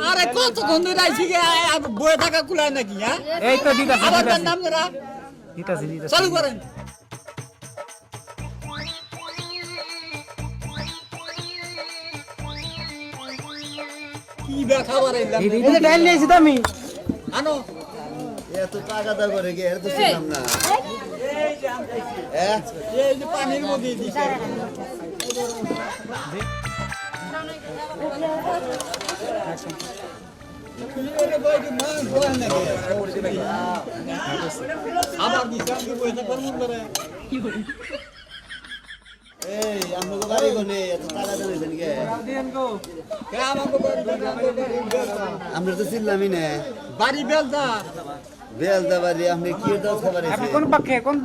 আরে কত গন্ধ রাইছি গে বয়ে থাকা কুলায় নাকি হ্যাঁ এই তো দিতাছি আবার তার নাম ধরা দিতাছি চালু করেন কি ব্যথা বাড়াইলাম এই যে ডাইল নিয়েছি তো আমি আনো এত টাকা দাও করে কি এর তো ছিলাম না এই যে পানির মধ্যে দিছে আবার দিছে আমি বয়ে থাকার মন ধরে এই আমাকে বাড়ি কোনে এত টাকা দিয়েছেন কে কে আমাকে আমরা তো ছিলামই না বাড়ি বেলদা বেলদা বাড়ি আপনি কি দাও খাবার আপনি কোন পক্ষে কোন